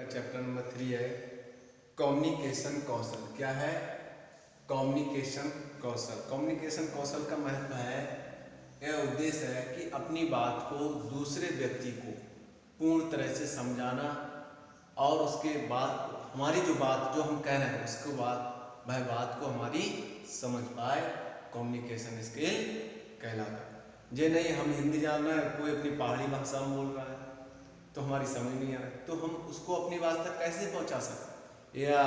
Chapter number 3 है communication कौशल। क्या है? कम्युनिकेशन कौशल। कम्युनिकेशन कौशल का महत्व है, यह उद्देश्य है कि अपनी बात को दूसरे व्यक्ति को पूर्ण तरह से समझाना और उसके बाद हमारी जो हम कह रहे हैं उसके बाद वह बात को हमारी समझ पाए। कम्युनिकेशन स्किल कहलाता है। जे नहीं हम हिंदी जान रहे हैं, कोई अपनी पहाड़ी भाषा में बोल रहा है तो हमारी समझ नहीं आ रहा है, तो हम उसको अपनी बात तक कैसे पहुंचा सकते? या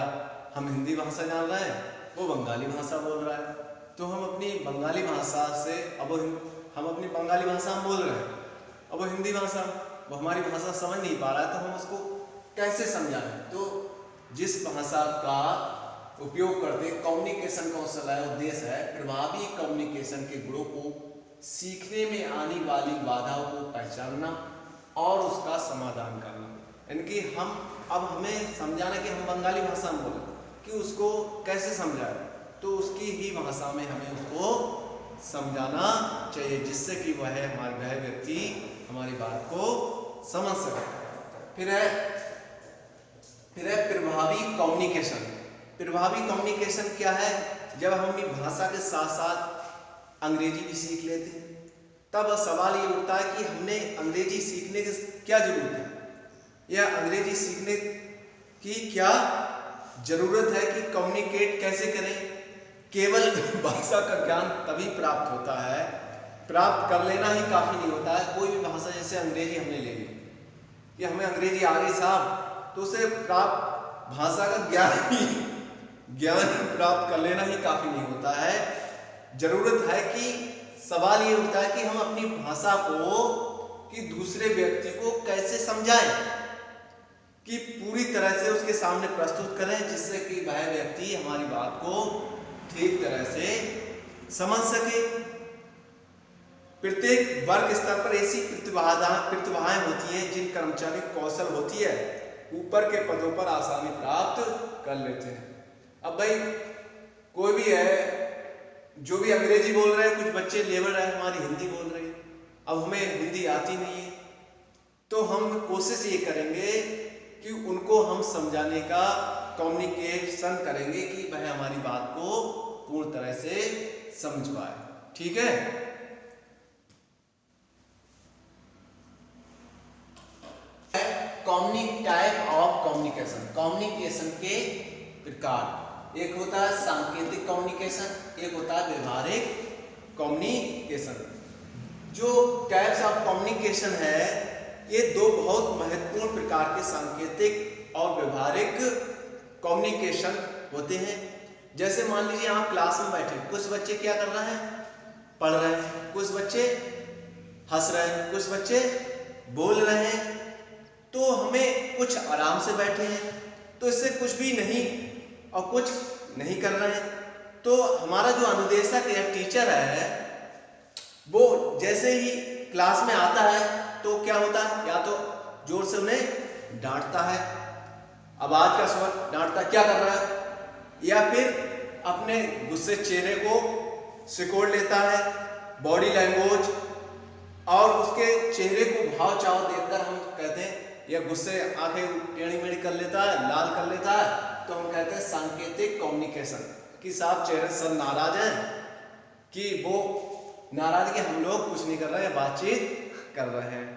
हम हिंदी भाषा जान रहे हैं, वो बंगाली भाषा बोल रहा है, तो हम अपनी बंगाली भाषा से हम अपनी बंगाली भाषा में बोल रहे हैं, अब वो हिंदी भाषा वो हमारी भाषा समझ नहीं पा रहा है, तो हम उसको कैसे समझाएं? तो जिस भाषा का उपयोग करते कम्युनिकेशन कौशल है, उद्देश्य है प्रभावी कम्युनिकेशन के गुणों को सीखने में आने वाली बाधाओं को पहचानना और उसका समाधान करना। यानी कि हमें समझाना कि हम बंगाली भाषा में बोलें कि उसको कैसे समझाएं, तो उसकी ही भाषा में हमें उसको समझाना चाहिए, जिससे कि वह व्यक्ति हमारी बात को समझ सके। फिर है प्रभावी कम्युनिकेशन। प्रभावी कम्युनिकेशन क्या है? जब हम अपनी भाषा के साथ साथ अंग्रेजी भी सीख लेते हैं, तब सवाल ये उठता है कि हमने अंग्रेजी सीखने की क्या जरूरत है, या अंग्रेजी सीखने की क्या जरूरत है कि कम्युनिकेट कैसे करें। केवल भाषा का ज्ञान तभी प्राप्त होता है, प्राप्त कर लेना ही काफ़ी नहीं होता है। कोई भी भाषा, जैसे अंग्रेजी हमने ले ली कि हमें अंग्रेजी आ गई साहब, तो उसे प्राप्त भाषा का ज्ञान प्राप्त कर लेना ही काफ़ी नहीं होता है। जरूरत है कि सवाल ये उठता है कि हम अपनी भाषा को कि दूसरे व्यक्ति को कैसे समझाएं, कि पूरी तरह से उसके सामने प्रस्तुत करें, जिससे कि वह व्यक्ति हमारी बात को ठीक तरह से समझ सके। प्रत्येक वर्ग स्तर पर ऐसी प्रतिभाएं होती हैं जिन कर्मचारी कौशल होती है ऊपर के पदों पर आसानी प्राप्त कर लेते हैं। अब भाई कोई भी है जो भी अंग्रेजी बोल रहे हैं, कुछ बच्चे लेबर है हमारी हिंदी बोल रहे हैं, अब हमें हिंदी आती नहीं है, तो हम कोशिश ये करेंगे कि उनको हम समझाने का कम्युनिकेशन करेंगे कि वह हमारी बात को पूर्ण तरह से समझ पाए। ठीक है? Type of communication. कम्युनिकेशन के प्रकार, एक होता है सांकेतिक कम्युनिकेशन, एक होता है व्यवहारिक कम्युनिकेशन। जो टाइप्स ऑफ कम्युनिकेशन है, ये दो बहुत महत्वपूर्ण प्रकार के सांकेतिक और व्यवहारिक कम्युनिकेशन होते हैं। जैसे मान लीजिए आप क्लास में बैठे, कुछ बच्चे क्या कर रहे हैं? पढ़ रहे हैं, कुछ बच्चे हंस रहे हैं, कुछ बच्चे बोल रहे हैं, तो हमें कुछ आराम से बैठे हैं तो इससे कुछ भी नहीं और कुछ नहीं कर रहे हैं, तो हमारा जो अनुदेशक या टीचर है वो जैसे ही क्लास में आता है तो क्या होता है? या तो जोर से उन्हें डांटता है, आवाज का स्वर डांटता, क्या कर रहा है, या फिर अपने गुस्से चेहरे को सिकोड़ लेता है, बॉडी लैंग्वेज और उसके चेहरे को भाव चाव देखकर हम कहते हैं, या गुस्से आंखें टेढ़ी मेढ़ी कर लेता है, लाल कर लेता है, तो हम कहते हैं सांकेतिक कम्युनिकेशन, कि साहब चेहरे सब नाराज हैं, कि वो नाराज कि हम लोग कुछ नहीं कर रहे हैं, बातचीत कर रहे हैं।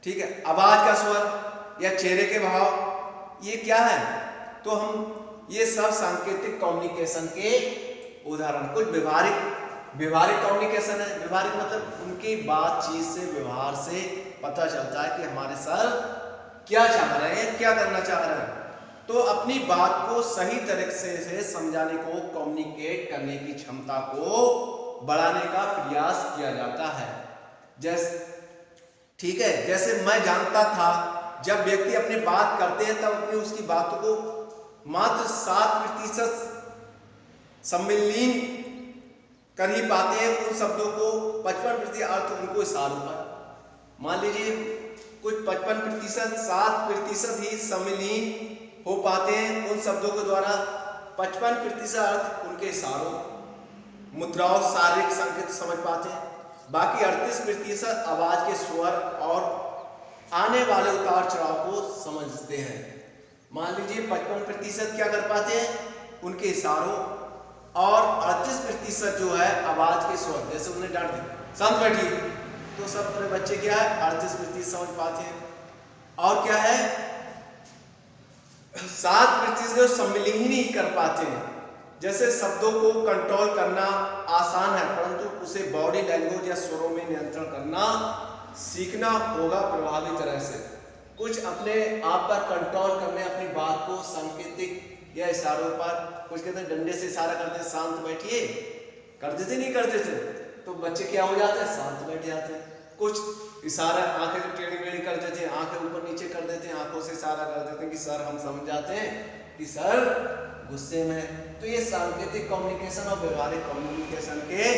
ठीक है? आवाज का स्वर या चेहरे के भाव, ये क्या है? तो हम ये सब सांकेतिक कम्युनिकेशन के उदाहरण। कुछ व्यवहारिक कम्युनिकेशन है। व्यवहारिक मतलब उनकी बातचीत से, व्यवहार से पता चलता है कि हमारे सर क्या चाह रहे हैं, क्या करना चाह रहे हैं, तो अपनी बात को सही तरीके से समझाने को, कम्युनिकेट करने की क्षमता को बढ़ाने का प्रयास किया जाता है। ठीक है? जैसे मैं जानता था जब व्यक्ति अपनी बात करते हैं तब अपनी उसकी बातों को मात्र 7% सम्मिलित कर ही पाते हैं, उन शब्दों को 55% अर्थ उनको इशारों पर। मान लीजिए कुछ 55%, 7% ही सम्मिलित हो पाते हैं उन शब्दों के द्वारा, 55% अर्थ उनके इशारों, मुद्राओं, शारीरिक संकेत समझ पाते हैं, बाकी 38% आवाज के स्वर और आने वाले उतार चढ़ाव को समझते हैं। मान लीजिए 55% क्या कर पाते हैं उनके इशारों, और 38% जो है आवाज के स्वर, जैसे उन्हें डांट दी शांत बैठिए, तो सब अपने बच्चे क्या है 38% समझ पाते हैं। और क्या है 7% जो सम्मिलित ही नहीं कर पाते हैं। जैसे शब्दों को कंट्रोल करना आसान है, परंतु उसे बॉडी लैंग्वेज या स्वरों में नियंत्रण करना सीखना होगा प्रभावी तरह से। कुछ अपने आप पर कंट्रोल करने, अपनी बात को सांकेतिक या इशारों पर, कुछ कहते हैं डंडे से इशारा करते शांत बैठिए, करते थे नहीं करते थे, तो बच्चे क्या हो जाते हैं शांत बैठ जाते हैं। कुछ इशारा आंखें टेढ़ी मेढ़ी कर देते हैं, आंखें ऊपर नीचे कर देते हैं, आंखों से इशारा कर देते हैं कि सर हम समझ जाते हैं कि सर गुस्से में है। तो ये सांकेतिक कम्युनिकेशन और व्यवहारिक कम्युनिकेशन के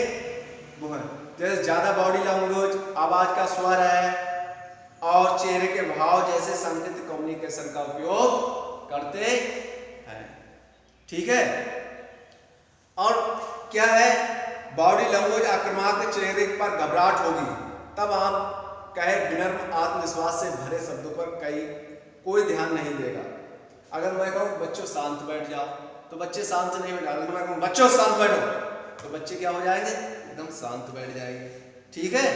वो हैं। जैसे ज्यादा बॉडी लैंग्वेज, आवाज का स्वर है और चेहरे के भाव जैसे सांकेतिक कम्युनिकेशन का उपयोग करते हैं। ठीक है। और क्या है बॉडी लैंग्वेज आक्रामक, चेहरे पर घबराहट होगी, तब आप कहे विनम्र आत्मविश्वास से भरे शब्दों पर कोई ध्यान नहीं देगा। अगर मैं कहूँ बच्चों शांत बैठ जाओ, तो बच्चे शांत नहीं बैठा। अगर मैं कहूँ बच्चों शांत बैठो, तो बच्चे क्या हो जाएंगे एकदम शांत बैठ जाएंगे। ठीक है।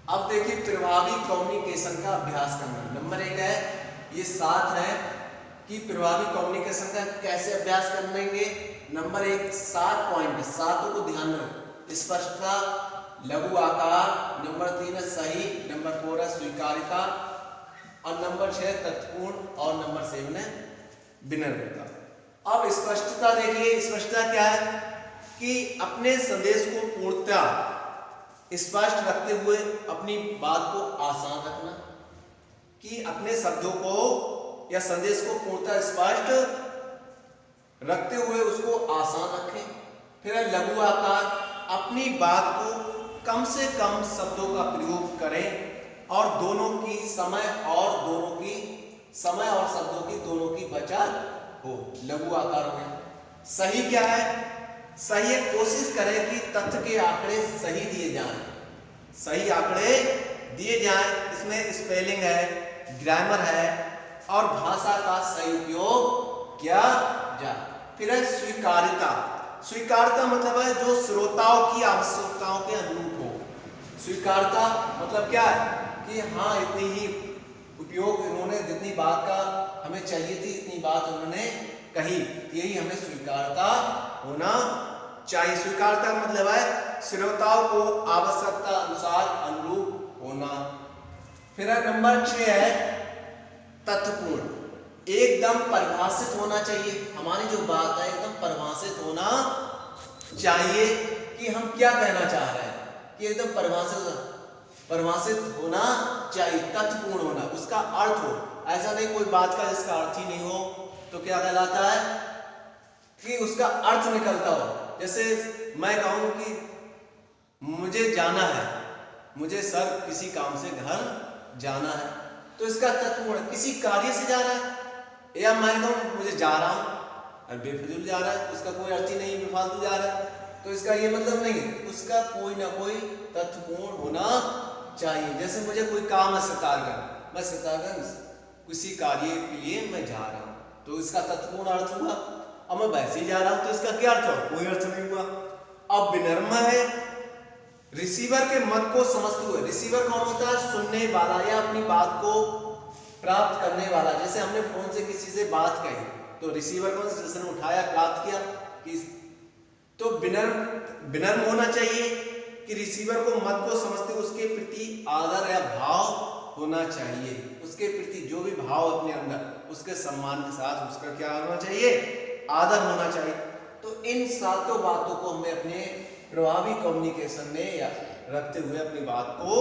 अब देखिए प्रभावी कम्युनिकेशन का अभ्यास करना। नंबर 1 है, ये 7 है कि प्रभावी कम्युनिकेशन का कैसे अभ्यास करेंगे। नंबर 1 7 पॉइंट, 7 को ध्यान रखो। स्पष्टता, लघु आकार, नंबर 3 है सही, नंबर 4 है स्वीकार्यता, और नंबर 6 तथ्यपूर्ण, और नंबर 7 है विनम्रता। अब स्पष्टता देखिए, स्पष्टता क्या है कि अपने संदेश को पूर्णतः स्पष्ट रखते हुए अपनी बात को आसान रखना, कि अपने शब्दों को या संदेश को पूर्णतः स्पष्ट रखते हुए उसको आसान रखें। फिर लघु आकार, अपनी बात को कम से कम शब्दों का प्रयोग करें और दोनों की समय और शब्दों की दोनों की बचत हो, लघु आकार हो गया। सही क्या है, सही है कोशिश करें कि तथ्य के आंकड़े सही दिए जाएं, सही आंकड़े दिए जाएं, इसमें स्पेलिंग है, ग्रामर है और भाषा का सही उपयोग किया जाए। फिर है स्वीकार्यता। स्वीकार्यता मतलब है जो श्रोताओं की आवश्यकताओं के अनुरूप हो। स्वीकार्यता मतलब क्या है कि हाँ इतनी ही उपयोग, इन्होंने जितनी बात का हमें चाहिए थी इतनी बात उन्होंने कही, यही हमें स्वीकार्यता होना चाहिए। स्वीकार्यता मतलब है श्रोताओं को आवश्यकता अनुसार अनुरूप होना। फिर नंबर 6 है तथ्यपूर्ण, एकदम परिभाषित होना चाहिए। हमारी जो बात है एकदम परिभाषित होना चाहिए कि हम क्या कहना चाह रहे हैं, कि एकदम परिभाषित होना चाहिए। तथ्यपूर्ण होना, उसका अर्थ हो, ऐसा नहीं कोई बात का जिसका अर्थ ही नहीं हो तो क्या कहलाता है कि उसका अर्थ निकलता हो। जैसे मैं कहूं कि मुझे जाना है, मुझे सर किसी काम से घर जाना है, तो इसका तथ्यपूर्ण किसी कार्य से जाना है, या मैं कहूं मुझे जा रहा हूं बेफिजूल जा रहा है, उसका कोई अर्थ ही नहीं, बेफालतू जा रहा है, तो इसका ये मतलब नहीं, उसका कोई ना कोई तथ्यपूर्ण होना चाहिए। जैसे मुझे कोई काम है सितारगंज, मैं सितारगंज किसी कार्य के लिए मैं जा रहा हूं, तो इसका तथ्यपूर्ण अर्थ हुआ। अब मैं वैसे ही जा रहा हूं तो इसका क्या अर्थ हुआ, कोई अर्थ नहीं हुआ। अब विनम्र है, रिसीवर के मत को समझते हुए। रिसीवर कौन होता है, सुनने वाला या अपनी बात को प्राप्त करने वाला। जैसे हमने फोन से किसी से बात कही तो रिसीवर कौन, जिसने उठाया प्राप्त किया कि, तो विनम्र होना चाहिए कि रिसीवर को मत को समझते उसके प्रति आदर या भाव होना चाहिए, उसके प्रति जो भी भाव अपने अंदर उसके सम्मान के साथ उसका क्या होना चाहिए, आदर होना चाहिए। तो इन सातों बातों को हमें अपने प्रभावी कम्युनिकेशन में या रखते हुए अपनी बात को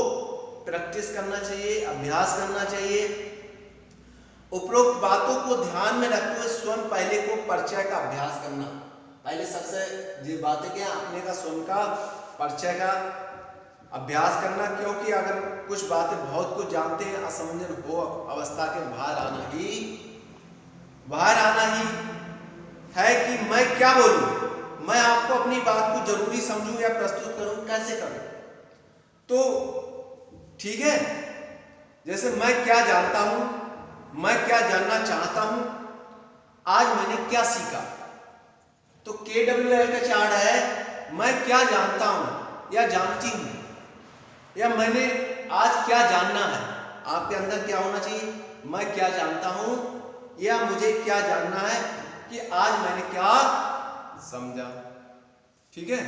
प्रैक्टिस करना चाहिए, अभ्यास करना चाहिए। उपरोक्त बातों को ध्यान में रखते हुए स्वयं पहले को परिचय का अभ्यास करना। पहले सबसे ये बातें क्या, अपने का स्वयं का परिचय का अभ्यास करना, क्योंकि अगर कुछ बातें बहुत कुछ जानते हैं, असमंजस हो अवस्था के बाहर आना ही है कि मैं क्या बोलूं, मैं आपको अपनी बात को जरूरी समझूं या प्रस्तुत करूं, कैसे करूं। तो ठीक है, जैसे मैं क्या जानता हूं, मैं क्या जानना चाहता हूं, आज मैंने क्या सीखा, तो KWL का चार्ट है मैं क्या जानता हूं या जानती हूं, या मैंने आज क्या जानना है। आपके अंदर क्या होना चाहिए, मैं क्या जानता हूं या मुझे क्या जानना है कि आज मैंने क्या समझा। ठीक है,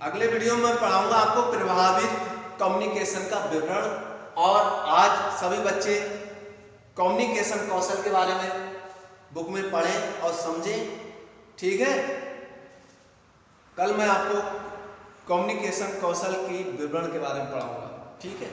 अगले वीडियो में पढ़ाऊंगा आपको प्रभावित कम्युनिकेशन का विवरण, और आज सभी बच्चे कम्युनिकेशन कौशल के बारे में बुक में पढ़ें और समझें। ठीक है, कल मैं आपको कम्युनिकेशन कौशल की विवरण के बारे में पढ़ाऊंगा। ठीक है।